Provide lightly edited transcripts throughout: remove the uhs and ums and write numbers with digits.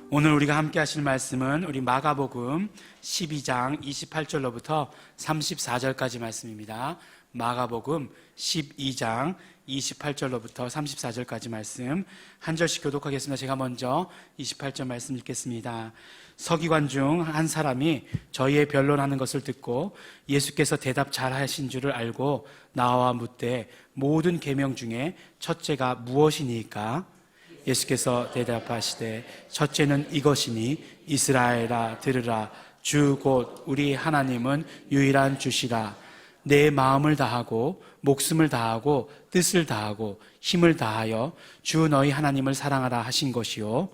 오늘 우리가 함께 하실 말씀은 우리 마가복음 12장 28절로부터 34절까지 말씀입니다. 마가복음 12장 28절로부터 34절까지 말씀 한 절씩 교독하겠습니다. 제가 먼저 28절 말씀 읽겠습니다. 서기관 중 한 사람이 저희의 변론하는 것을 듣고 예수께서 대답 잘하신 줄을 알고 나와 묻되 모든 계명 중에 첫째가 무엇이니까? 예수께서 대답하시되 첫째는 이것이니 이스라엘아 들으라 주 곧 우리 하나님은 유일한 주시라. 내 마음을 다하고 목숨을 다하고 뜻을 다하고 힘을 다하여 주 너희 하나님을 사랑하라 하신 것이요.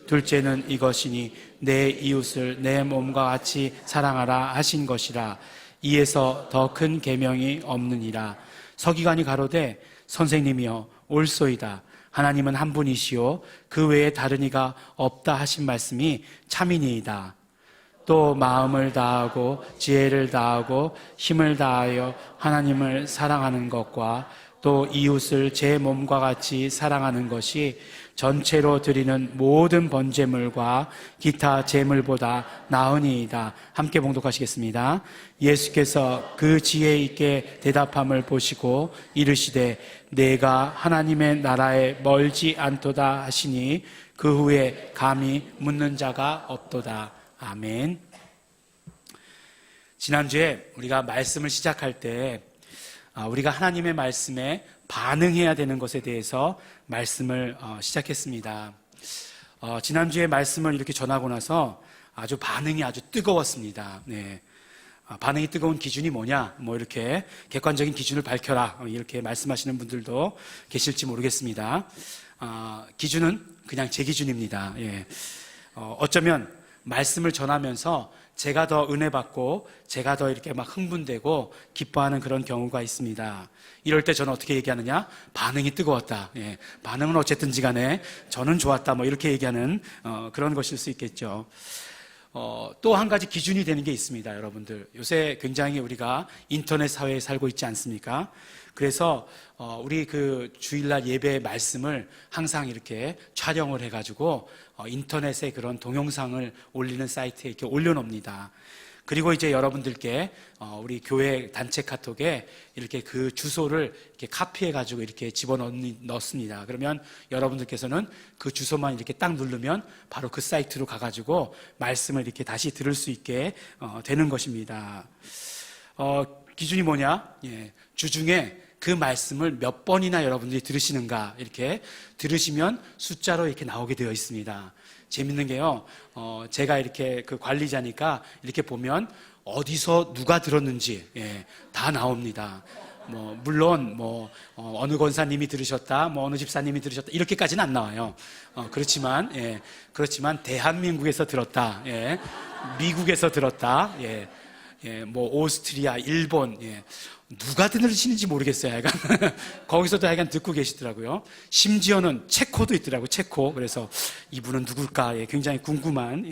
둘째는 이것이니 내 이웃을 내 몸과 같이 사랑하라 하신 것이라. 이에서 더 큰 계명이 없느니라. 서기관이 가로되 선생님이여 옳소이다. 하나님은 한 분이시요 그 외에 다른 이가 없다 하신 말씀이 참이니이다. 또 마음을 다하고 지혜를 다하고 힘을 다하여 하나님을 사랑하는 것과 또 이웃을 제 몸과 같이 사랑하는 것이 전체로 드리는 모든 번제물과 기타 제물보다 나으니이다. 함께 봉독하시겠습니다. 예수께서 그 지혜 있게 대답함을 보시고 이르시되 내가 하나님의 나라에 멀지 않도다 하시니 그 후에 감히 묻는 자가 없도다. 아멘. 지난주에 우리가 말씀을 시작할 때 우리가 하나님의 말씀에 반응해야 되는 것에 대해서 말씀을 시작했습니다. 지난주에 말씀을 이렇게 전하고 나서 반응이 아주 뜨거웠습니다. 네. 반응이 뜨거운 기준이 뭐냐? 이렇게 객관적인 기준을 밝혀라. 이렇게 말씀하시는 분들도 계실지 모르겠습니다. 기준은 그냥 제 기준입니다. 예. 어쩌면 말씀을 전하면서 제가 더 은혜 받고 제가 더 이렇게 막 흥분되고 기뻐하는 그런 경우가 있습니다. 이럴 때 저는 어떻게 얘기하느냐? 반응이 뜨거웠다. 예. 반응은 어쨌든지 간에 저는 좋았다. 이렇게 얘기하는 그런 것일 수 있겠죠. 또 한 가지 기준이 되는 게 있습니다, 여러분들. 요새 굉장히 우리가 인터넷 사회에 살고 있지 않습니까? 그래서 우리 그 주일날 예배 말씀을 항상 이렇게 촬영을 해가지고 인터넷에 그런 동영상을 올리는 사이트에 이렇게 올려놓습니다. 그리고 이제 여러분들께 우리 교회 단체 카톡에 이렇게 그 주소를 이렇게 카피해가지고 이렇게 집어넣습니다. 그러면 여러분들께서는 그 주소만 이렇게 딱 누르면 바로 그 사이트로 가가지고 말씀을 이렇게 다시 들을 수 있게 되는 것입니다. 기준이 뭐냐? 예, 주중에 그 말씀을 몇 번이나 여러분들이 들으시는가 이렇게 들으시면 숫자로 이렇게 나오게 되어 있습니다. 재밌는 게요, 제가 이렇게 그 관리자니까 이렇게 보면 어디서 누가 들었는지 다 나옵니다. 물론 어느 권사님이 들으셨다, 어느 집사님이 들으셨다 이렇게까지는 안 나와요. 그렇지만 대한민국에서 들었다, 미국에서 들었다, 오스트리아, 일본, 누가 들으시는지 모르겠어요. 하여간 거기서도 하여간 듣고 계시더라고요. 심지어는 체코도 있더라고요. 체코. 그래서 이분은 누굴까? 굉장히 궁금한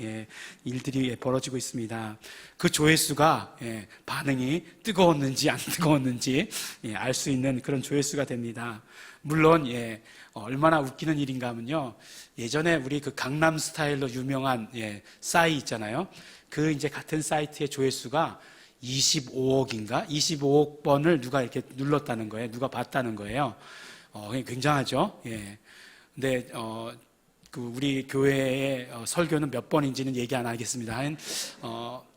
일들이 벌어지고 있습니다. 그 조회수가 반응이 뜨거웠는지 안 뜨거웠는지 알 수 있는 그런 조회수가 됩니다. 물론 얼마나 웃기는 일인가 하면요, 예전에 우리 그 강남 스타일로 유명한 싸이 있잖아요. 그 이제 같은 사이트의 조회수가 25억인가? 25억 번을 누가 이렇게 눌렀다는 거예요. 누가 봤다는 거예요. 굉장하죠? 예. 근데, 그 우리 교회의 설교는 몇 번인지는 얘기 안 하겠습니다.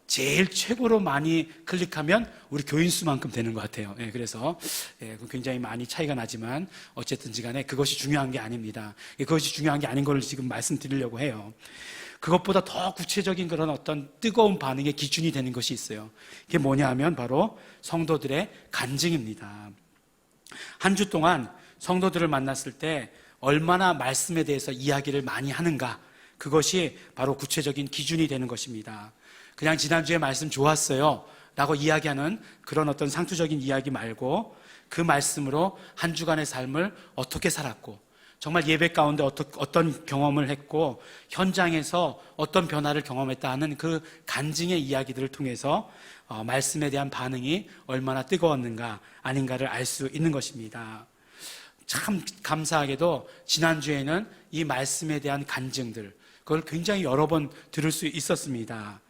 제일 최고로 많이 클릭하면 우리 교인 수만큼 되는 것 같아요. 예, 그래서 굉장히 많이 차이가 나지만 어쨌든지 간에 그것이 중요한 게 아닙니다. 그것이 중요한 게 아닌 걸 지금 말씀드리려고 해요. 그것보다 더 구체적인 그런 어떤 뜨거운 반응의 기준이 되는 것이 있어요. 그게 뭐냐 하면 바로 성도들의 간증입니다. 한 주 동안 성도들을 만났을 때 얼마나 말씀에 대해서 이야기를 많이 하는가, 그것이 바로 구체적인 기준이 되는 것입니다. 그냥 지난주에 말씀 좋았어요 라고 이야기하는 그런 어떤 상투적인 이야기 말고 그 말씀으로 한 주간의 삶을 어떻게 살았고 정말 예배 가운데 어떤 경험을 했고 현장에서 어떤 변화를 경험했다 하는 그 간증의 이야기들을 통해서 말씀에 대한 반응이 얼마나 뜨거웠는가 아닌가를 알 수 있는 것입니다. 참 감사하게도 지난주에는 이 말씀에 대한 간증들, 그걸 굉장히 여러 번 들을 수 있었습니다.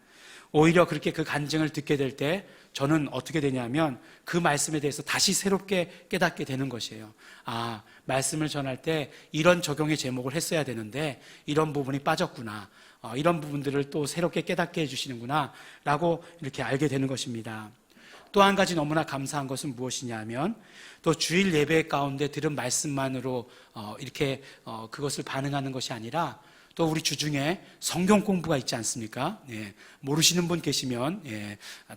오히려 그렇게 그 간증을 듣게 될 때 저는 어떻게 되냐면 그 말씀에 대해서 다시 새롭게 깨닫게 되는 것이에요. 아, 말씀을 전할 때 이런 적용의 제목을 했어야 되는데 이런 부분이 빠졌구나. 이런 부분들을 또 새롭게 깨닫게 해주시는구나 라고 이렇게 알게 되는 것입니다. 또 한 가지 너무나 감사한 것은 무엇이냐면 또 주일 예배 가운데 들은 말씀만으로 이렇게 그것을 반응하는 것이 아니라 또 우리 주중에 성경 공부가 있지 않습니까? 예, 모르시는 분 계시면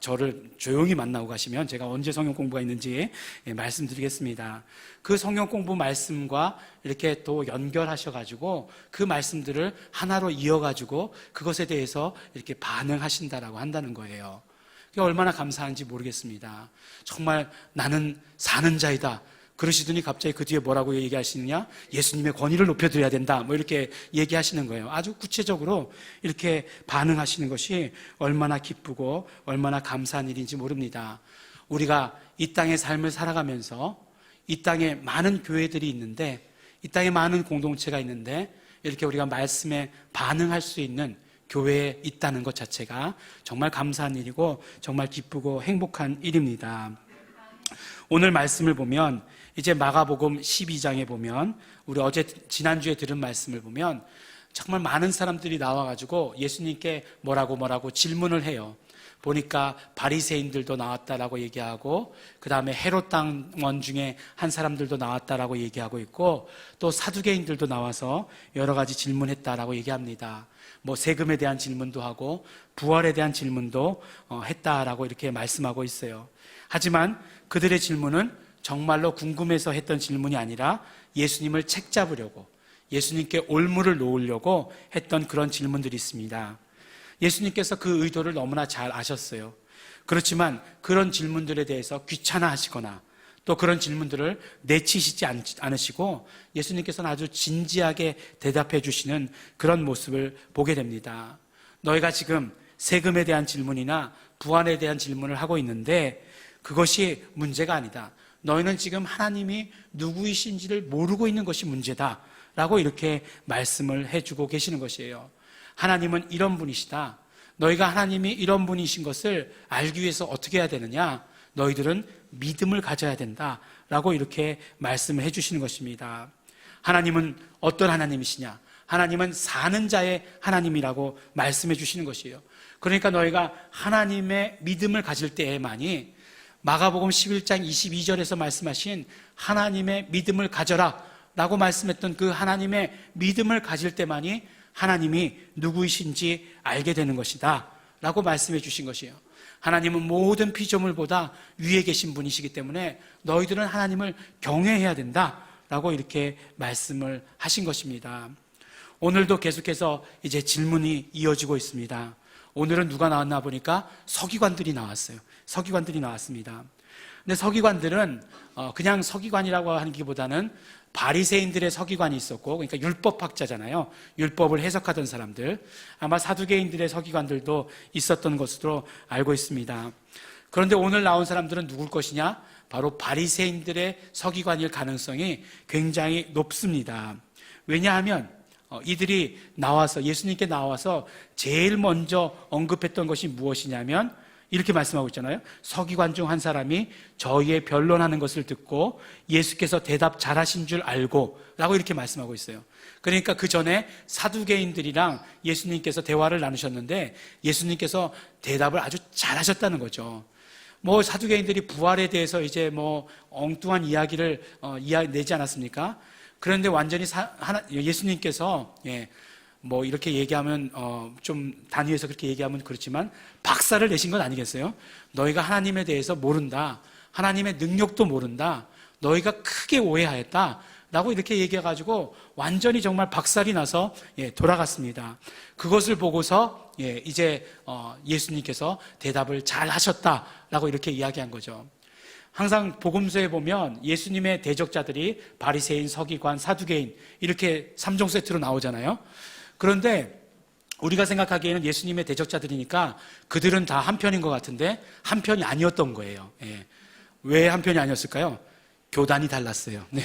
저를 조용히 만나고 가시면 제가 언제 성경 공부가 있는지 말씀드리겠습니다. 그 성경 공부 말씀과 이렇게 또 연결하셔가지고 그 말씀들을 하나로 이어가지고 그것에 대해서 이렇게 반응하신다라고 한다는 거예요. 그게 얼마나 감사한지 모르겠습니다. 정말 나는 사는 자이다. 그러시더니 갑자기 그 뒤에 뭐라고 얘기하시느냐? 예수님의 권위를 높여드려야 된다. 뭐 이렇게 얘기하시는 거예요. 아주 구체적으로 이렇게 반응하시는 것이 얼마나 기쁘고 얼마나 감사한 일인지 모릅니다. 우리가 이 땅의 삶을 살아가면서 이 땅에 많은 교회들이 있는데 이 땅에 많은 공동체가 있는데 이렇게 우리가 말씀에 반응할 수 있는 교회에 있다는 것 자체가 정말 감사한 일이고 정말 기쁘고 행복한 일입니다. 오늘 말씀을 보면 이제 마가복음 12장에 보면 우리 지난주에 들은 말씀을 보면 정말 많은 사람들이 나와가지고 예수님께 뭐라고 질문을 해요. 보니까 바리새인들도 나왔다라고 얘기하고 그 다음에 헤롯 당원 중에 한 사람들도 나왔다라고 얘기하고 있고 또 사두개인들도 나와서 여러 가지 질문했다라고 얘기합니다. 뭐 세금에 대한 질문도 하고 부활에 대한 질문도 했다라고 이렇게 말씀하고 있어요. 하지만 그들의 질문은 정말로 궁금해서 했던 질문이 아니라 예수님을 책잡으려고 예수님께 올무를 놓으려고 했던 그런 질문들이 있습니다. 예수님께서 그 의도를 너무나 잘 아셨어요. 그렇지만 그런 질문들에 대해서 귀찮아하시거나 또 그런 질문들을 내치시지 않으시고 예수님께서는 아주 진지하게 대답해 주시는 그런 모습을 보게 됩니다. 너희가 지금 세금에 대한 질문이나 부활에 대한 질문을 하고 있는데 그것이 문제가 아니다. 너희는 지금 하나님이 누구이신지를 모르고 있는 것이 문제다 라고 이렇게 말씀을 해주고 계시는 것이에요. 하나님은 이런 분이시다. 너희가 하나님이 이런 분이신 것을 알기 위해서 어떻게 해야 되느냐? 너희들은 믿음을 가져야 된다 라고 이렇게 말씀을 해주시는 것입니다. 하나님은 어떤 하나님이시냐? 하나님은 사는 자의 하나님이라고 말씀해 주시는 것이에요. 그러니까 너희가 하나님의 믿음을 가질 때에만이 마가복음 11장 22절에서 말씀하신 하나님의 믿음을 가져라 라고 말씀했던 그 하나님의 믿음을 가질 때만이 하나님이 누구이신지 알게 되는 것이다 라고 말씀해 주신 것이에요. 하나님은 모든 피조물보다 위에 계신 분이시기 때문에 너희들은 하나님을 경외해야 된다 라고 이렇게 말씀을 하신 것입니다. 오늘도 계속해서 이제 질문이 이어지고 있습니다. 오늘은 누가 나왔나 보니까 서기관들이 나왔어요. 서기관들이 나왔습니다. 근데 서기관들은 그냥 서기관이라고 하는 기보다는 바리새인들의 서기관이 있었고, 그러니까 율법학자잖아요. 율법을 해석하던 사람들. 아마 사두개인들의 서기관들도 있었던 것으로 알고 있습니다. 그런데 오늘 나온 사람들은 누굴 것이냐? 바로 바리새인들의 서기관일 가능성이 굉장히 높습니다. 왜냐하면 이들이 나와서 예수님께 나와서 제일 먼저 언급했던 것이 무엇이냐면 이렇게 말씀하고 있잖아요. 서기관 중 한 사람이 저희의 변론하는 것을 듣고 예수께서 대답 잘하신 줄 알고 라고 이렇게 말씀하고 있어요. 그러니까 그 전에 사두개인들이랑 예수님께서 대화를 나누셨는데 예수님께서 대답을 아주 잘하셨다는 거죠. 뭐 사두개인들이 부활에 대해서 이제 뭐 엉뚱한 이야기를 내지 않았습니까? 그런데 완전히 예수님께서 뭐 이렇게 얘기하면 좀 단위에서 그렇게 얘기하면 그렇지만 박살을 내신 건 아니겠어요? 너희가 하나님에 대해서 모른다. 하나님의 능력도 모른다. 너희가 크게 오해하였다. 라고 이렇게 얘기해가지고 완전히 정말 박살이 나서 돌아갔습니다. 그것을 보고서 이제 예수님께서 대답을 잘 하셨다라고 이렇게 이야기한 거죠. 항상 복음서에 보면 예수님의 대적자들이 바리새인, 서기관, 사두개인 이렇게 3종 세트로 나오잖아요. 그런데 우리가 생각하기에는 예수님의 대적자들이니까 그들은 다 한편인 것 같은데 한편이 아니었던 거예요. 왜 한편이 아니었을까요? 교단이 달랐어요. 네.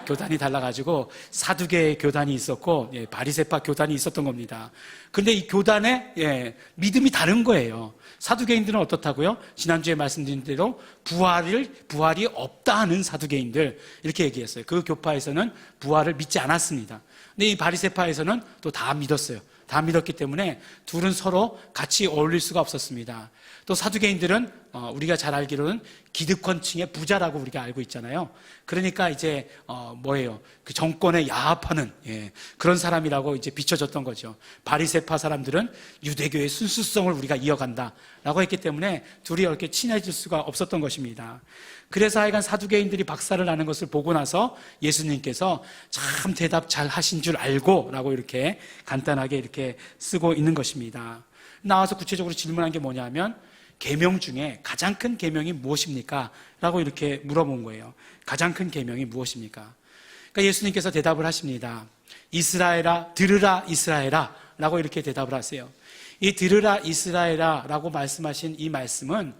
교단이 달라가지고 사두개 교단이 있었고, 바리새파 교단이 있었던 겁니다. 근데 이 교단의 믿음이 다른 거예요. 사두개인들은 어떻다고요? 지난주에 말씀드린 대로 부활이 없다 하는 사두개인들, 이렇게 얘기했어요. 그 교파에서는 부활을 믿지 않았습니다. 근데 이 바리새파에서는 또 다 믿었어요. 다 믿었기 때문에 둘은 서로 같이 어울릴 수가 없었습니다. 또 사두개인들은 우리가 잘 알기로는 기득권층의 부자라고 우리가 알고 있잖아요. 그러니까 이제 뭐예요? 그 정권에 야합하는 그런 사람이라고 이제 비춰졌던 거죠. 바리새파 사람들은 유대교의 순수성을 우리가 이어간다라고 했기 때문에 둘이 이렇게 친해질 수가 없었던 것입니다. 그래서 하여간 사두개인들이 박살을 나는 것을 보고 나서 예수님께서 참 대답 잘 하신 줄 알고 라고 이렇게 간단하게 이렇게 쓰고 있는 것입니다. 나와서 구체적으로 질문한 게 뭐냐면 계명 중에 가장 큰 계명이 무엇입니까? 라고 이렇게 물어본 거예요. 가장 큰 계명이 무엇입니까? 그러니까 예수님께서 대답을 하십니다. 이스라엘아, 들으라 이스라엘아 라고 이렇게 대답을 하세요. 이 들으라 이스라엘아 라고 말씀하신 이 말씀은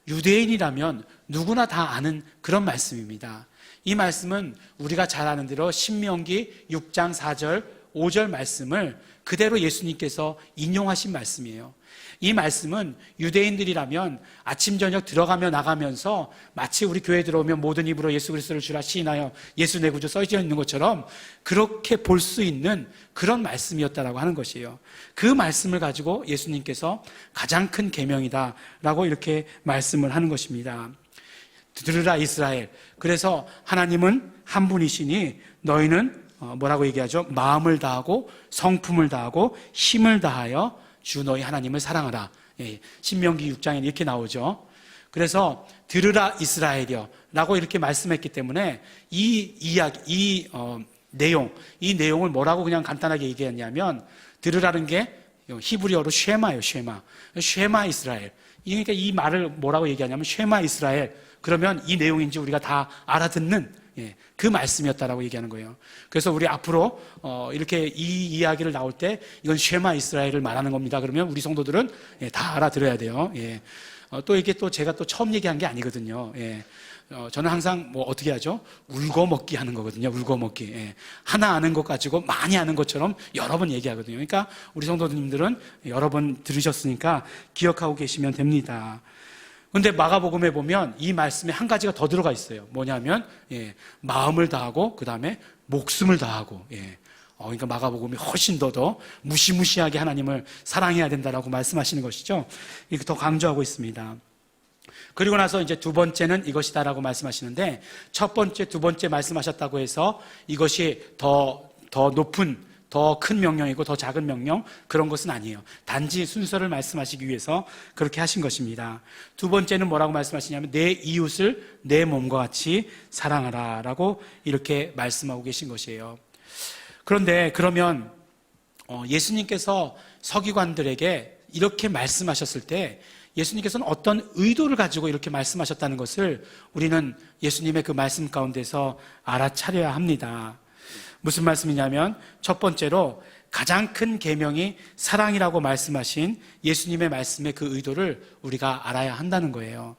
유대인이라면 누구나 다 아는 그런 말씀입니다. 이 말씀은 우리가 잘 아는 대로 신명기 6장 4절 5절 말씀을 그대로 예수님께서 인용하신 말씀이에요. 이 말씀은 유대인들이라면 아침 저녁 들어가며 나가면서 마치 우리 교회 들어오면 모든 입으로 예수 그리스도를 주라 시인하여 예수 내 구주 써져 있는 것처럼 그렇게 볼 수 있는 그런 말씀이었다라고 하는 것이에요. 그 말씀을 가지고 예수님께서 가장 큰 계명이다라고 이렇게 말씀을 하는 것입니다. 들으라 이스라엘. 그래서 하나님은 한 분이시니 너희는 뭐라고 얘기하죠? 마음을 다하고 성품을 다하고 힘을 다하여 주 너희 하나님을 사랑하라. 신명기 6장에 이렇게 나오죠. 그래서 들으라 이스라엘이여 라고 이렇게 말씀했기 때문에 이 이야기, 이 내용을 뭐라고 그냥 간단하게 얘기했냐면 들으라는 게 히브리어로 쉐마예요. 쉐마 이스라엘. 그러니까 이 말을 뭐라고 얘기하냐면 쉐마 이스라엘. 그러면 이 내용인지 우리가 다 알아듣는 그 말씀이었다라고 얘기하는 거예요. 그래서 우리 앞으로 이렇게 이 이야기를 나올 때 이건 쉐마 이스라엘을 말하는 겁니다. 그러면 우리 성도들은 다 알아들어야 돼요. 또 이게 또 제가 또 처음 얘기한 게 아니거든요. 저는 항상 뭐 어떻게 하죠? 울고먹기 하는 거거든요. 울고먹기. 하나 아는 것 가지고 많이 아는 것처럼 여러 번 얘기하거든요. 그러니까 우리 성도님들은 여러 번 들으셨으니까 기억하고 계시면 됩니다. 근데 마가복음에 보면 이 말씀에 한 가지가 더 들어가 있어요. 뭐냐면 마음을 다하고 그 다음에 목숨을 다하고. 그러니까 마가복음이 훨씬 더 무시무시하게 하나님을 사랑해야 된다라고 말씀하시는 것이죠. 이렇게 더 강조하고 있습니다. 그리고 나서 이제 두 번째는 이것이다라고 말씀하시는데 첫 번째, 두 번째 말씀하셨다고 해서 이것이 더 높은 더 큰 명령이고 더 작은 명령 그런 것은 아니에요. 단지 순서를 말씀하시기 위해서 그렇게 하신 것입니다. 두 번째는 뭐라고 말씀하시냐면 내 이웃을 내 몸과 같이 사랑하라 라고 이렇게 말씀하고 계신 것이에요. 그런데 그러면 예수님께서 서기관들에게 이렇게 말씀하셨을 때 예수님께서는 어떤 의도를 가지고 이렇게 말씀하셨다는 것을 우리는 예수님의 그 말씀 가운데서 알아차려야 합니다. 무슨 말씀이냐면 첫 번째로 가장 큰 계명이 사랑이라고 말씀하신 예수님의 말씀의 그 의도를 우리가 알아야 한다는 거예요.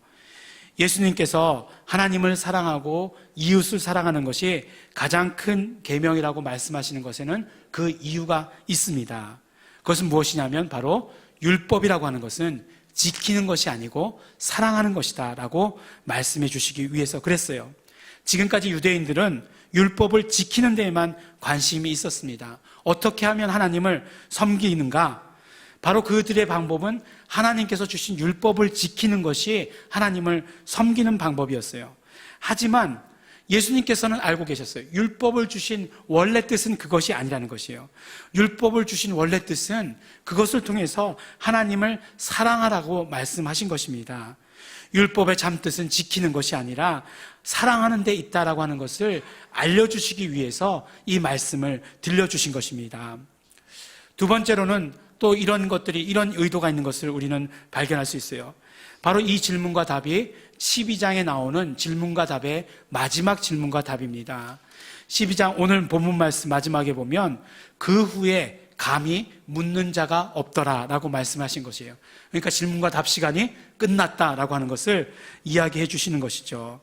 예수님께서 하나님을 사랑하고 이웃을 사랑하는 것이 가장 큰 계명이라고 말씀하시는 것에는 그 이유가 있습니다. 그것은 무엇이냐면 바로 율법이라고 하는 것은 지키는 것이 아니고 사랑하는 것이다 라고 말씀해 주시기 위해서 그랬어요. 지금까지 유대인들은 율법을 지키는 데에만 관심이 있었습니다. 어떻게 하면 하나님을 섬기는가? 바로 그들의 방법은 하나님께서 주신 율법을 지키는 것이 하나님을 섬기는 방법이었어요. 하지만 예수님께서는 알고 계셨어요. 율법을 주신 원래 뜻은 그것이 아니라는 것이에요. 율법을 주신 원래 뜻은 그것을 통해서 하나님을 사랑하라고 말씀하신 것입니다. 율법의 참뜻은 지키는 것이 아니라 사랑하는 데 있다라고 하는 것을 알려주시기 위해서 이 말씀을 들려주신 것입니다. 두 번째로는 또 이런 것들이, 이런 의도가 있는 것을 우리는 발견할 수 있어요. 바로 이 질문과 답이 12장에 나오는 질문과 답의 마지막 질문과 답입니다. 12장 오늘 본문 말씀 마지막에 보면 그 후에 감히 묻는 자가 없더라 라고 말씀하신 것이에요. 그러니까 질문과 답 시간이 끝났다라고 하는 것을 이야기해 주시는 것이죠.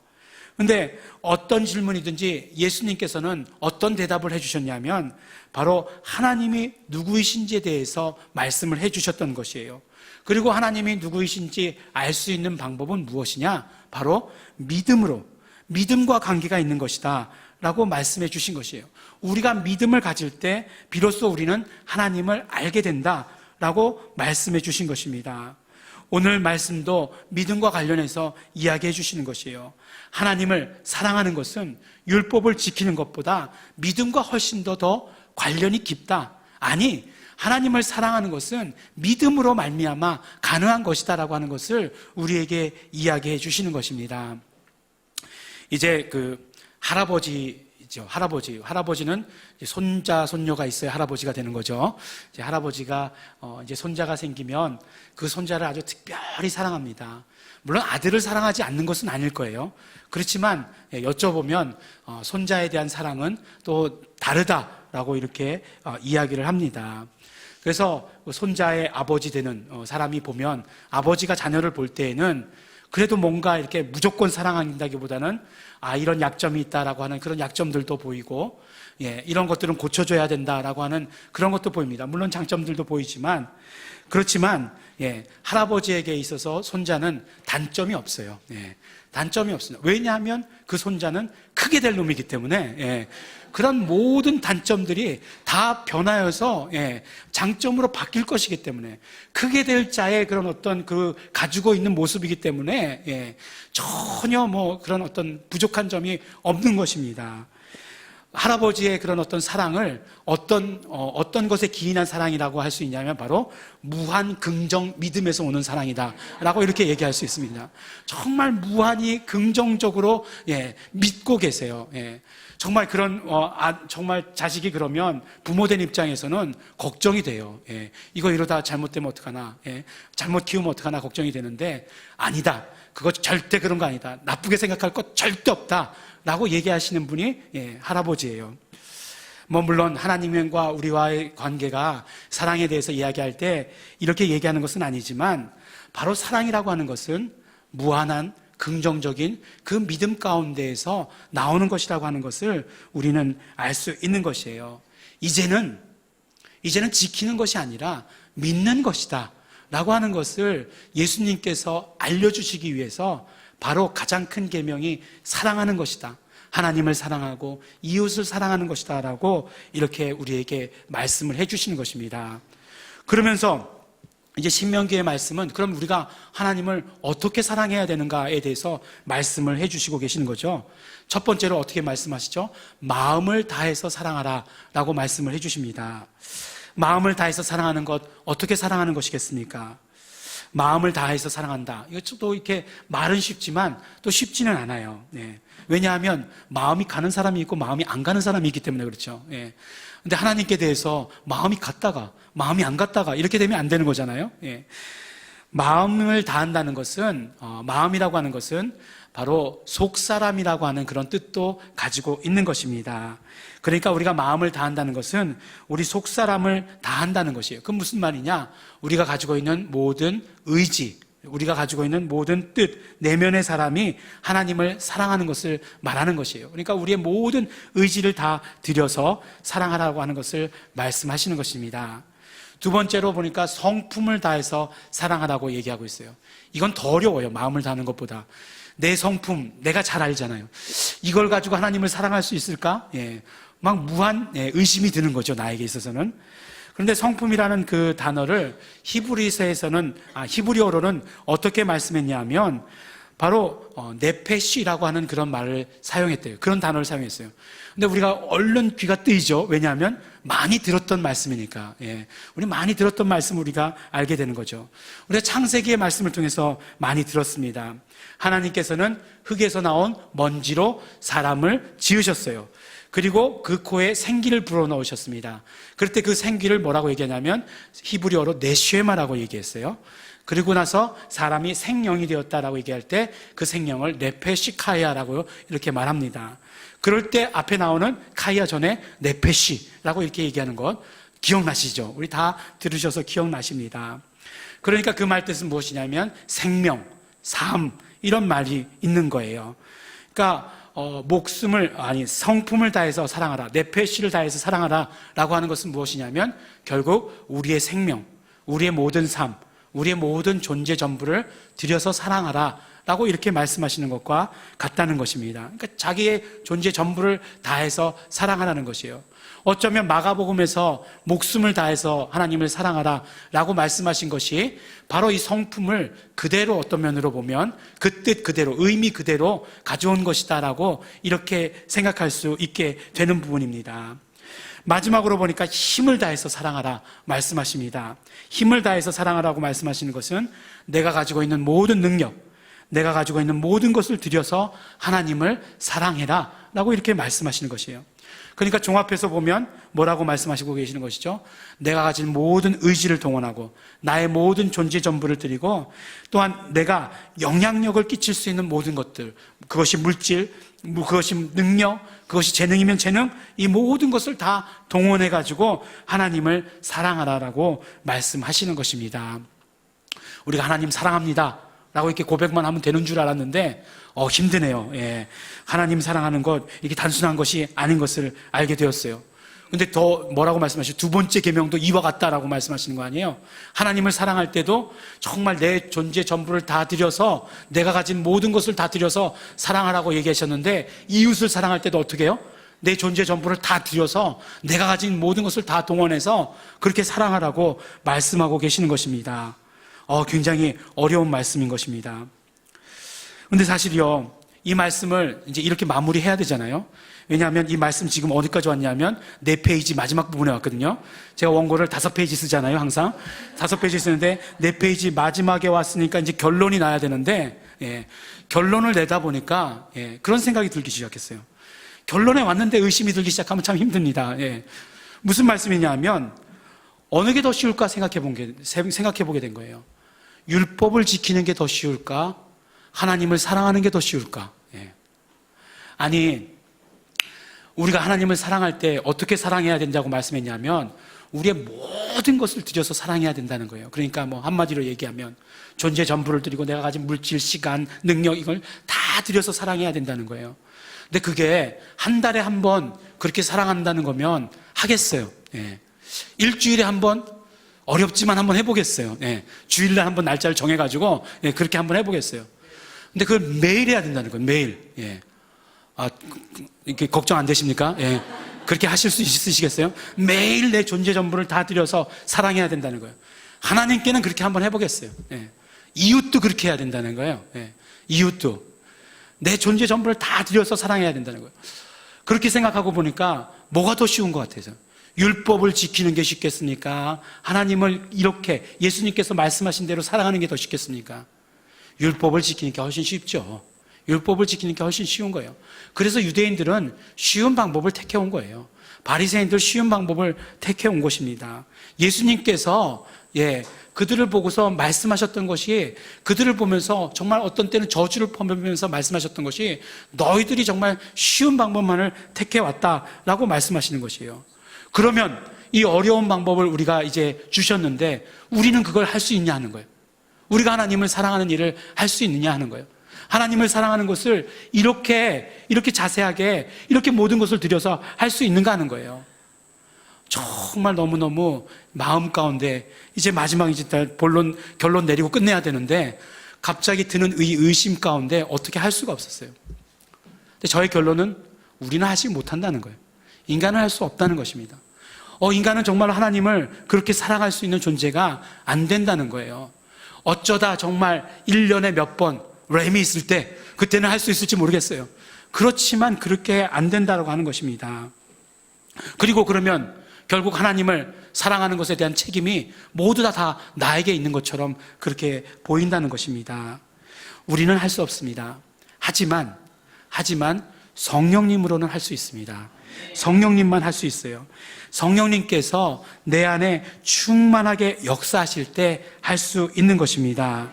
근데 어떤 질문이든지 예수님께서는 어떤 대답을 해주셨냐면 바로 하나님이 누구이신지에 대해서 말씀을 해주셨던 것이에요. 그리고 하나님이 누구이신지 알 수 있는 방법은 무엇이냐? 바로 믿음으로, 믿음과 관계가 있는 것이다 라고 말씀해 주신 것이에요. 우리가 믿음을 가질 때 비로소 우리는 하나님을 알게 된다 라고 말씀해 주신 것입니다. 오늘 말씀도 믿음과 관련해서 이야기해 주시는 것이에요. 하나님을 사랑하는 것은 율법을 지키는 것보다 믿음과 훨씬 더 관련이 깊다. 아니, 하나님을 사랑하는 것은 믿음으로 말미암아 가능한 것이다라고 하는 것을 우리에게 이야기해 주시는 것입니다. 이제 그 할아버지죠. 할아버지는 손자, 손녀가 있어야 할아버지가 되는 거죠. 이제 할아버지가 이제 손자가 생기면 그 손자를 아주 특별히 사랑합니다. 물론 아들을 사랑하지 않는 것은 아닐 거예요. 그렇지만 여쭤보면 손자에 대한 사랑은 또 다르다라고 이렇게 이야기를 합니다. 그래서 손자의 아버지 되는 사람이 보면 아버지가 자녀를 볼 때에는 그래도 뭔가 이렇게 무조건 사랑한다기보다는 이런 약점이 있다라고 하는 그런 약점들도 보이고, 이런 것들은 고쳐줘야 된다라고 하는 그런 것도 보입니다. 물론 장점들도 보이지만, 그렇지만 할아버지에게 있어서 손자는 단점이 없어요. 단점이 없습니다. 왜냐하면 그 손자는 크게 될 놈이기 때문에 그런 모든 단점들이 다 변하여서 장점으로 바뀔 것이기 때문에, 크게 될 자의 그런 어떤 그 가지고 있는 모습이기 때문에 전혀 뭐 그런 어떤 부족한 점이 없는 것입니다. 할아버지의 그런 어떤 사랑을 어떤 것에 기인한 사랑이라고 할 수 있냐면 바로 무한 긍정 믿음에서 오는 사랑이다라고 이렇게 얘기할 수 있습니다. 정말 무한히 긍정적으로 믿고 계세요. 정말 그런 정말 자식이 그러면 부모된 입장에서는 걱정이 돼요. 이거 이러다 잘못되면 어떡하나, 잘못 키우면 어떡하나 걱정이 되는데, 아니다. 그거 절대 그런 거 아니다. 나쁘게 생각할 것 절대 없다. 라고 얘기하시는 분이 할아버지예요. 물론 하나님과 우리와의 관계가 사랑에 대해서 이야기할 때 이렇게 얘기하는 것은 아니지만, 바로 사랑이라고 하는 것은 무한한 긍정적인 그 믿음 가운데에서 나오는 것이라고 하는 것을 우리는 알 수 있는 것이에요. 이제는 지키는 것이 아니라 믿는 것이다 라고 하는 것을 예수님께서 알려주시기 위해서 바로 가장 큰 계명이 사랑하는 것이다, 하나님을 사랑하고 이웃을 사랑하는 것이다 라고 이렇게 우리에게 말씀을 해주시는 것입니다. 그러면서 이제 신명기의 말씀은 그럼 우리가 하나님을 어떻게 사랑해야 되는가에 대해서 말씀을 해주시고 계시는 거죠. 첫 번째로 어떻게 말씀하시죠? 마음을 다해서 사랑하라 라고 말씀을 해주십니다. 마음을 다해서 사랑하는 것, 어떻게 사랑하는 것이겠습니까? 마음을 다해서 사랑한다. 이것도 이렇게 말은 쉽지만 또 쉽지는 않아요. 왜냐하면 마음이 가는 사람이 있고 마음이 안 가는 사람이 있기 때문에 그렇죠. 근데 하나님께 대해서 마음이 갔다가 마음이 안 갔다가 이렇게 되면 안 되는 거잖아요. 마음을 다한다는 것은, 마음이라고 하는 것은 바로 속사람이라고 하는 그런 뜻도 가지고 있는 것입니다. 그러니까 우리가 마음을 다한다는 것은 우리 속사람을 다한다는 것이에요. 그건 무슨 말이냐? 우리가 가지고 있는 모든 의지, 우리가 가지고 있는 모든 뜻, 내면의 사람이 하나님을 사랑하는 것을 말하는 것이에요. 그러니까 우리의 모든 의지를 다 들여서 사랑하라고 하는 것을 말씀하시는 것입니다. 두 번째로 보니까 성품을 다해서 사랑하라고 얘기하고 있어요. 이건 더 어려워요. 마음을 다하는 것보다. 내 성품, 내가 잘 알잖아요. 이걸 가지고 하나님을 사랑할 수 있을까? 막 무한 의심이 드는 거죠, 나에게 있어서는. 그런데 성품이라는 그 단어를 히브리어로는 어떻게 말씀했냐면 바로 네페시라고 하는 그런 말을 사용했대요. 그런 단어를 사용했어요. 근데 우리가 얼른 귀가 뜨이죠. 왜냐하면 많이 들었던 말씀이니까. 우리 많이 들었던 말씀 우리가 알게 되는 거죠. 우리가 창세기의 말씀을 통해서 많이 들었습니다. 하나님께서는 흙에서 나온 먼지로 사람을 지으셨어요. 그리고 그 코에 생기를 불어넣으셨습니다. 그럴 때 그 생기를 뭐라고 얘기하냐면 히브리어로 네쉐마라고 얘기했어요. 그리고 나서 사람이 생명이 되었다라고 얘기할 때 그 생명을 네페시카이아라고 이렇게 말합니다. 그럴 때 앞에 나오는 카이아 전에 네페시라고 이렇게 얘기하는 것 기억나시죠? 우리 다 들으셔서 기억나십니다. 그러니까 그 말 뜻은 무엇이냐면 생명, 삶 이런 말이 있는 거예요. 그러니까 성품을 다해서 사랑하라, 내페시를 다해서 사랑하라 라고 하는 것은 무엇이냐면 결국 우리의 생명, 우리의 모든 삶, 우리의 모든 존재 전부를 들여서 사랑하라 라고 이렇게 말씀하시는 것과 같다는 것입니다. 그러니까 자기의 존재 전부를 다해서 사랑하라는 것이에요. 어쩌면 마가복음에서 목숨을 다해서 하나님을 사랑하라 라고 말씀하신 것이 바로 이 성품을 그대로 어떤 면으로 보면 그 뜻 그대로, 의미 그대로 가져온 것이다 라고 이렇게 생각할 수 있게 되는 부분입니다. 마지막으로 보니까 힘을 다해서 사랑하라 말씀하십니다. 힘을 다해서 사랑하라고 말씀하시는 것은 내가 가지고 있는 모든 능력, 내가 가지고 있는 모든 것을 들여서 하나님을 사랑해라 라고 이렇게 말씀하시는 것이에요. 그러니까 종합해서 보면 뭐라고 말씀하시고 계시는 것이죠? 내가 가진 모든 의지를 동원하고 나의 모든 존재 전부를 드리고 또한 내가 영향력을 끼칠 수 있는 모든 것들, 그것이 물질, 그것이 능력, 그것이 재능이면 재능, 이 모든 것을 다 동원해가지고 하나님을 사랑하라라고 말씀하시는 것입니다. 우리가 하나님 사랑합니다 라고 이렇게 고백만 하면 되는 줄 알았는데 힘드네요. 예. 하나님 사랑하는 것, 이게 단순한 것이 아닌 것을 알게 되었어요. 근데 더 뭐라고 말씀하시죠? 두 번째 계명도 이와 같다라고 말씀하시는 거 아니에요? 하나님을 사랑할 때도 정말 내 존재 전부를 다 들여서 내가 가진 모든 것을 다 들여서 사랑하라고 얘기하셨는데 이웃을 사랑할 때도 어떻게 해요? 내 존재 전부를 다 들여서 내가 가진 모든 것을 다 동원해서 그렇게 사랑하라고 말씀하고 계시는 것입니다. 굉장히 어려운 말씀인 것입니다. 근데 사실요, 이 말씀을 이제 이렇게 마무리해야 되잖아요. 왜냐하면 이 말씀 지금 어디까지 왔냐면 4페이지 마지막 부분에 왔거든요. 제가 원고를 5페이지 쓰잖아요, 항상. 5페이지 쓰는데 4페이지 마지막에 왔으니까 이제 결론이 나야 되는데, 결론을 내다 보니까, 그런 생각이 들기 시작했어요. 결론에 왔는데 의심이 들기 시작하면 참 힘듭니다. 무슨 말씀이냐면, 어느 게 더 쉬울까 생각해보게 된 거예요. 율법을 지키는 게 더 쉬울까? 하나님을 사랑하는 게 더 쉬울까? 아니, 우리가 하나님을 사랑할 때 어떻게 사랑해야 된다고 말씀했냐면 우리의 모든 것을 들여서 사랑해야 된다는 거예요. 그러니까 뭐 한마디로 얘기하면 존재 전부를 드리고 내가 가진 물질, 시간, 능력 이걸 다 들여서 사랑해야 된다는 거예요. 근데 그게 한 달에 한 번 그렇게 사랑한다는 거면 하겠어요. 일주일에 한 번 어렵지만 한번 해보겠어요. 주일날 한번 날짜를 정해가지고 그렇게 한번 해보겠어요. 근데 그걸 매일 해야 된다는 거예요. 매일. 이렇게 걱정 안 되십니까? 그렇게 하실 수 있으시겠어요? 매일 내 존재 전부를 다 들여서 사랑해야 된다는 거예요. 하나님께는 그렇게 한번 해보겠어요. 이웃도 그렇게 해야 된다는 거예요. 이웃도 내 존재 전부를 다 들여서 사랑해야 된다는 거예요. 그렇게 생각하고 보니까 뭐가 더 쉬운 것 같아서 율법을 지키는 게 쉽겠습니까? 하나님을 이렇게 예수님께서 말씀하신 대로 사랑하는 게 더 쉽겠습니까? 율법을 지키는 게 훨씬 쉽죠. 율법을 지키는 게 훨씬 쉬운 거예요. 그래서 유대인들은 쉬운 방법을 택해온 거예요. 바리새인들 쉬운 방법을 택해온 것입니다. 예수님께서 그들을 보고서 말씀하셨던 것이, 그들을 보면서 정말 어떤 때는 저주를 퍼부으면서 말씀하셨던 것이 너희들이 정말 쉬운 방법만을 택해왔다라고 말씀하시는 것이에요. 그러면 이 어려운 방법을 우리가 이제 주셨는데 우리는 그걸 할 수 있냐 하는 거예요. 우리가 하나님을 사랑하는 일을 할 수 있느냐 하는 거예요. 하나님을 사랑하는 것을 이렇게 자세하게 이렇게 모든 것을 들여서 할 수 있는가 하는 거예요. 정말 너무너무 마음 가운데 이제 마지막 이제 결론 내리고 끝내야 되는데 갑자기 드는 의심 가운데 어떻게 할 수가 없었어요. 근데 저의 결론은 우리는 하지 못한다는 거예요. 인간은 할 수 없다는 것입니다. 인간은 정말 하나님을 그렇게 사랑할 수 있는 존재가 안 된다는 거예요. 어쩌다 정말 1년에 몇 번 램이 있을 때 그때는 할 수 있을지 모르겠어요. 그렇지만 그렇게 안 된다고 하는 것입니다. 그리고 그러면 결국 하나님을 사랑하는 것에 대한 책임이 모두 다 나에게 있는 것처럼 그렇게 보인다는 것입니다. 우리는 할 수 없습니다. 하지만 성령님으로는 할 수 있습니다. 성령님만 할 수 있어요. 성령님께서 내 안에 충만하게 역사하실 때 할 수 있는 것입니다.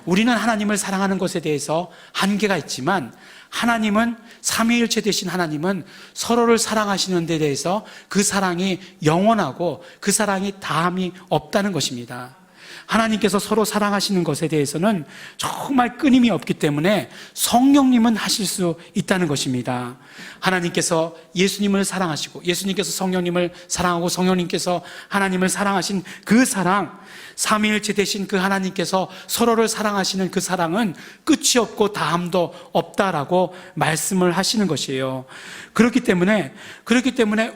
우리는 하나님을 사랑하는 것에 대해서 한계가 있지만 하나님은, 삼위일체 되신 하나님은 서로를 사랑하시는 데 대해서 그 사랑이 영원하고 그 사랑이 다함이 없다는 것입니다. 하나님께서 서로 사랑하시는 것에 대해서는 정말 끊임이 없기 때문에 성령님은 하실 수 있다는 것입니다. 하나님께서 예수님을 사랑하시고 예수님께서 성령님을 사랑하고 성령님께서 하나님을 사랑하신 그 사랑, 삼위일체 되신 그 하나님께서 서로를 사랑하시는 그 사랑은 끝이 없고 다함도 없다라고 말씀을 하시는 것이에요. 그렇기 때문에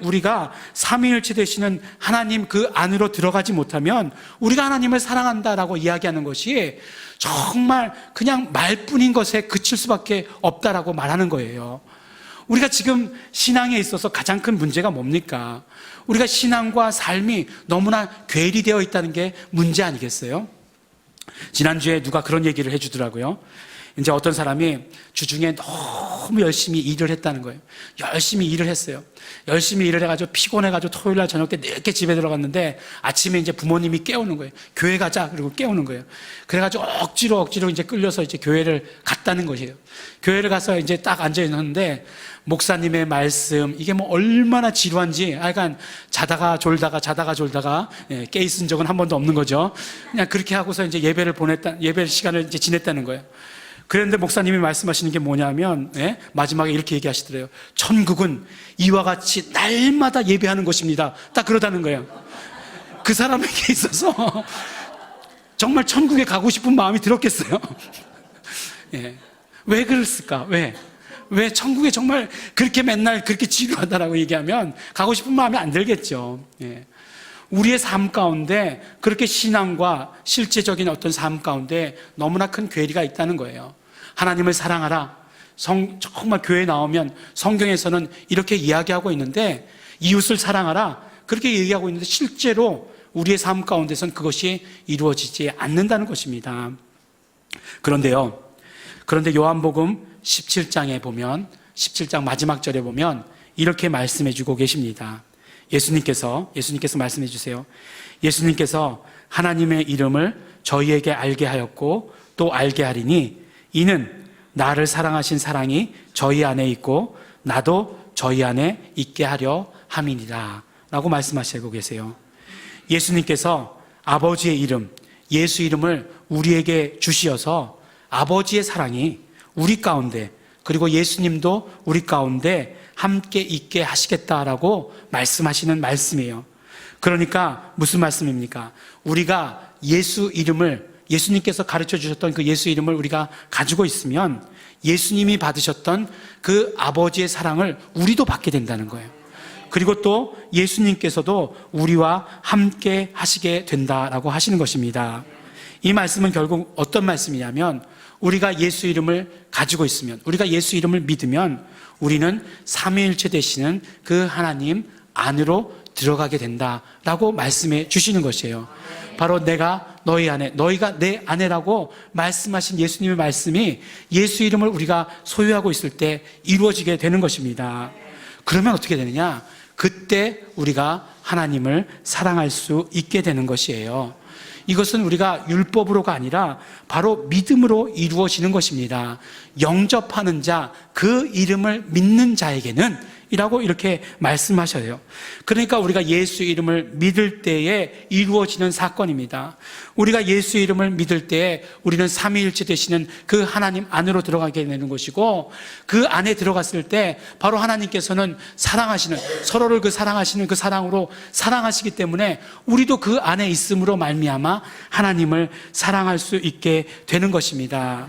우리가 삼위일체 되시는 하나님 그 안으로 들어가지 못하면 우리가 하나님을 사랑한다라고 이야기하는 것이 정말 그냥 말뿐인 것에 그칠 수밖에 없다라고 말하는 거예요. 우리가 지금 신앙에 있어서 가장 큰 문제가 뭡니까? 우리가 신앙과 삶이 너무나 괴리되어 있다는 게 문제 아니겠어요? 지난주에 누가 그런 얘기를 해주더라고요. 이제 어떤 사람이 주중에 너무 열심히 일을 했다는 거예요. 열심히 일을 했어요. 열심히 일을 해가지고 피곤해가지고 토요일날 저녁 때 늦게 집에 들어갔는데 아침에 이제 부모님이 깨우는 거예요. 교회 가자. 그리고 깨우는 거예요. 그래가지고 억지로 이제 끌려서 이제 교회를 갔다는 것이에요. 교회를 가서 이제 딱 앉아 있는데 목사님의 말씀, 이게 뭐 얼마나 지루한지, 약간 자다가 졸다가 깨 있은 적은 한 번도 없는 거죠. 그냥 그렇게 하고서 이제 예배 시간을 이제 지냈다는 거예요. 그런데 목사님이 말씀하시는 게 뭐냐면, 마지막에 이렇게 얘기하시더래요. 천국은 이와 같이 날마다 예배하는 곳입니다. 딱 그러다는 거예요. 그 사람에게 있어서 정말 천국에 가고 싶은 마음이 들었겠어요. 왜 그랬을까? 왜 천국에 정말 그렇게 맨날 그렇게 지루하다라고 얘기하면 가고 싶은 마음이 안 들겠죠. 우리의 삶 가운데 그렇게 신앙과 실제적인 어떤 삶 가운데 너무나 큰 괴리가 있다는 거예요. 하나님을 사랑하라. 정말 교회에 나오면 성경에서는 이렇게 이야기하고 있는데, 이웃을 사랑하라. 그렇게 얘기하고 있는데 실제로 우리의 삶 가운데선 그것이 이루어지지 않는다는 것입니다. 그런데 요한복음 17장에 보면, 17장 마지막 절에 보면 이렇게 말씀해 주고 계십니다. 예수님께서 말씀해 주세요. 예수님께서 하나님의 이름을 저희에게 알게 하였고 또 알게 하리니 이는 나를 사랑하신 사랑이 저희 안에 있고 나도 저희 안에 있게 하려 함이니라 라고 말씀하시고 계세요. 예수님께서 아버지의 이름, 예수 이름을 우리에게 주시어서 아버지의 사랑이 우리 가운데, 그리고 예수님도 우리 가운데 함께 있게 하시겠다라고 말씀하시는 말씀이에요. 그러니까 무슨 말씀입니까? 우리가 예수 이름을, 예수님께서 가르쳐 주셨던 그 예수 이름을 우리가 가지고 있으면 예수님이 받으셨던 그 아버지의 사랑을 우리도 받게 된다는 거예요. 그리고 또 예수님께서도 우리와 함께 하시게 된다라고 하시는 것입니다. 이 말씀은 결국 어떤 말씀이냐면, 우리가 예수 이름을 가지고 있으면, 우리가 예수 이름을 믿으면 우리는 삼위일체 되시는 그 하나님 안으로 들어가게 된다라고 말씀해 주시는 것이에요. 바로 내가 너희 안에, 너희가 내 안에라고 말씀하신 예수님의 말씀이 예수 이름을 우리가 소유하고 있을 때 이루어지게 되는 것입니다. 그러면 어떻게 되느냐? 그때 우리가 하나님을 사랑할 수 있게 되는 것이에요. 이것은 우리가 율법으로가 아니라 바로 믿음으로 이루어지는 것입니다. 영접하는 자, 그 이름을 믿는 자에게는 이라고 이렇게 말씀하셔요. 그러니까 우리가 예수 이름을 믿을 때에 이루어지는 사건입니다. 우리가 예수 이름을 믿을 때에 우리는 삼위일체 되시는 그 하나님 안으로 들어가게 되는 것이고, 그 안에 들어갔을 때 바로 하나님께서는 사랑하시는, 서로를 그 사랑하시는 그 사랑으로 사랑하시기 때문에 우리도 그 안에 있음으로 말미암아 하나님을 사랑할 수 있게 되는 것입니다.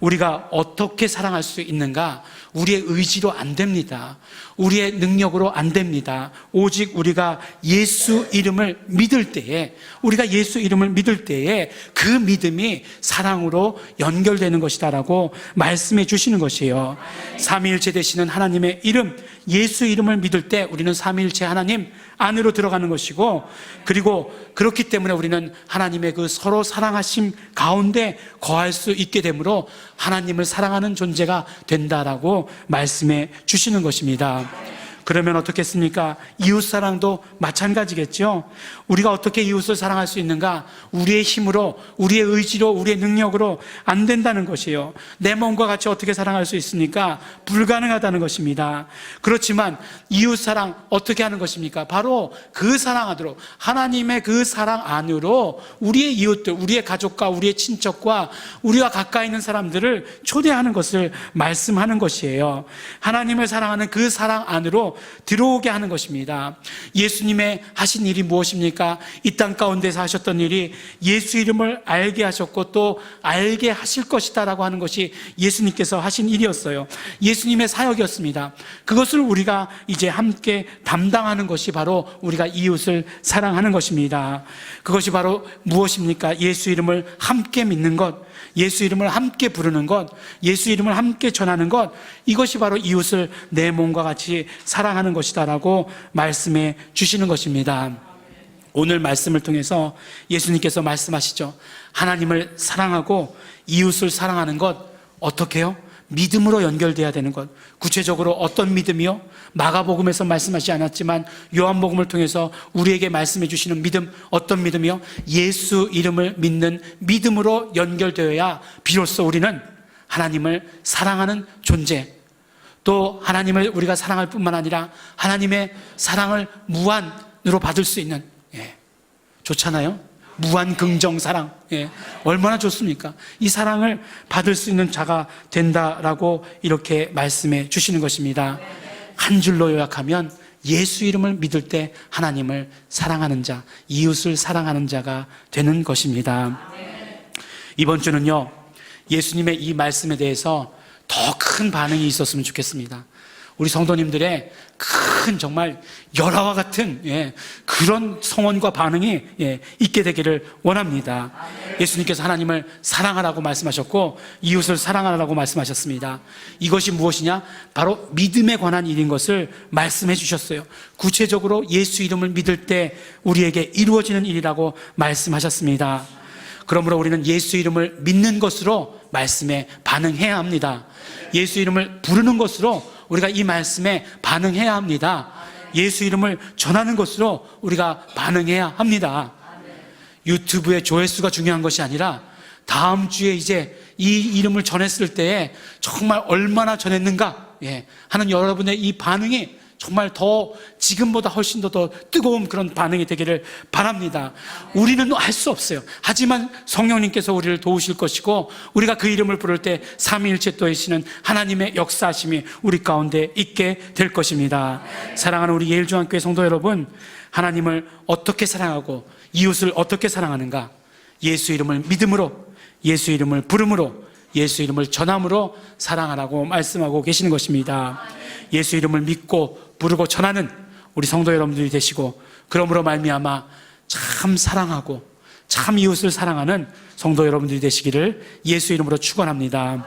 우리가 어떻게 사랑할 수 있는가? 우리의 의지로 안 됩니다. 우리의 능력으로 안 됩니다. 오직 우리가 예수 이름을 믿을 때에, 우리가 예수 이름을 믿을 때에 그 믿음이 사랑으로 연결되는 것이다라고 말씀해 주시는 것이에요. 삼위일체 되시는 하나님의 이름, 예수 이름을 믿을 때 우리는 삼위일체 하나님 안으로 들어가는 것이고, 그리고 그렇기 때문에 우리는 하나님의 그 서로 사랑하심 가운데 거할 수 있게 되므로 하나님을 사랑하는 존재가 된다라고 말씀해 주시는 것입니다. 그러면 어떻겠습니까? 이웃사랑도 마찬가지겠죠. 우리가 어떻게 이웃을 사랑할 수 있는가? 우리의 힘으로, 우리의 의지로, 우리의 능력으로 안 된다는 것이에요. 내 몸과 같이 어떻게 사랑할 수 있습니까? 불가능하다는 것입니다. 그렇지만 이웃사랑 어떻게 하는 것입니까? 바로 그 사랑 안으로, 하나님의 그 사랑 안으로 우리의 이웃들, 우리의 가족과 우리의 친척과 우리와 가까이 있는 사람들을 초대하는 것을 말씀하는 것이에요. 하나님을 사랑하는 그 사랑 안으로 들어오게 하는 것입니다. 예수님의 하신 일이 무엇입니까? 이 땅 가운데서 하셨던 일이 예수 이름을 알게 하셨고 또 알게 하실 것이다 라고 하는 것이 예수님께서 하신 일이었어요. 예수님의 사역이었습니다. 그것을 우리가 이제 함께 담당하는 것이 바로 우리가 이웃을 사랑하는 것입니다. 그것이 바로 무엇입니까? 예수 이름을 함께 믿는 것, 예수 이름을 함께 부르는 것, 예수 이름을 함께 전하는 것, 이것이 바로 이웃을 내 몸과 같이 사랑하는 것이다라고 말씀해 주시는 것입니다. 오늘 말씀을 통해서 예수님께서 말씀하시죠. 하나님을 사랑하고 이웃을 사랑하는 것 어떻게 해요? 믿음으로 연결돼야 되는 것. 구체적으로 어떤 믿음이요? 마가복음에서 말씀하지 않았지만 요한복음을 통해서 우리에게 말씀해 주시는 믿음, 어떤 믿음이요? 예수 이름을 믿는 믿음으로 연결되어야 비로소 우리는 하나님을 사랑하는 존재, 또 하나님을 우리가 사랑할 뿐만 아니라 하나님의 사랑을 무한으로 받을 수 있는, 좋잖아요. 무한 긍정 사랑, 얼마나 좋습니까? 이 사랑을 받을 수 있는 자가 된다라고 이렇게 말씀해 주시는 것입니다. 한 줄로 요약하면 예수 이름을 믿을 때 하나님을 사랑하는 자, 이웃을 사랑하는 자가 되는 것입니다. 이번 주는요, 예수님의 이 말씀에 대해서 더 큰 반응이 있었으면 좋겠습니다. 우리 성도님들의 큰 정말 열화와 같은 그런 성원과 반응이 있게 되기를 원합니다. 예수님께서 하나님을 사랑하라고 말씀하셨고 이웃을 사랑하라고 말씀하셨습니다. 이것이 무엇이냐? 바로 믿음에 관한 일인 것을 말씀해 주셨어요. 구체적으로 예수 이름을 믿을 때 우리에게 이루어지는 일이라고 말씀하셨습니다. 그러므로 우리는 예수 이름을 믿는 것으로 말씀에 반응해야 합니다. 예수 이름을 부르는 것으로 우리가 이 말씀에 반응해야 합니다. 예수 이름을 전하는 것으로 우리가 반응해야 합니다. 유튜브의 조회수가 중요한 것이 아니라 다음 주에 이제 이 이름을 전했을 때에 정말 얼마나 전했는가 하는 여러분의 이 반응이 정말 더 지금보다 훨씬 더 뜨거운 그런 반응이 되기를 바랍니다. 우리는 할 수 없어요. 하지만 성령님께서 우리를 도우실 것이고 우리가 그 이름을 부를 때 삼위일체 되시는 하나님의 역사하심이 우리 가운데 있게 될 것입니다. 사랑하는 우리 예일중앙교회 성도 여러분, 하나님을 어떻게 사랑하고 이웃을 어떻게 사랑하는가? 예수 이름을 믿음으로, 예수 이름을 부름으로, 예수 이름을 전함으로 사랑하라고 말씀하고 계시는 것입니다. 예수 이름을 믿고 부르고 전하는 우리 성도 여러분들이 되시고, 그러므로 말미암아 참 사랑하고 참 이웃을 사랑하는 성도 여러분들이 되시기를 예수 이름으로 축원합니다.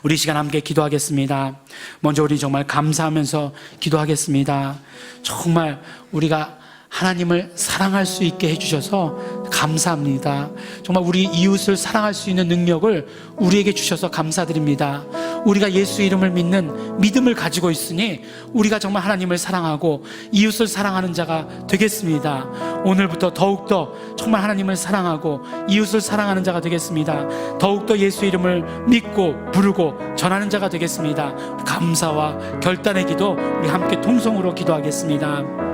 우리 시간 함께 기도하겠습니다. 먼저 우리 정말 감사하면서 기도하겠습니다. 정말 우리가 하나님을 사랑할 수 있게 해주셔서 감사합니다. 정말 우리 이웃을 사랑할 수 있는 능력을 우리에게 주셔서 감사드립니다. 우리가 예수 이름을 믿는 믿음을 가지고 있으니 우리가 정말 하나님을 사랑하고 이웃을 사랑하는 자가 되겠습니다. 오늘부터 더욱더 정말 하나님을 사랑하고 이웃을 사랑하는 자가 되겠습니다. 더욱더 예수 이름을 믿고 부르고 전하는 자가 되겠습니다. 감사와 결단의 기도 우리 함께 통성으로 기도하겠습니다.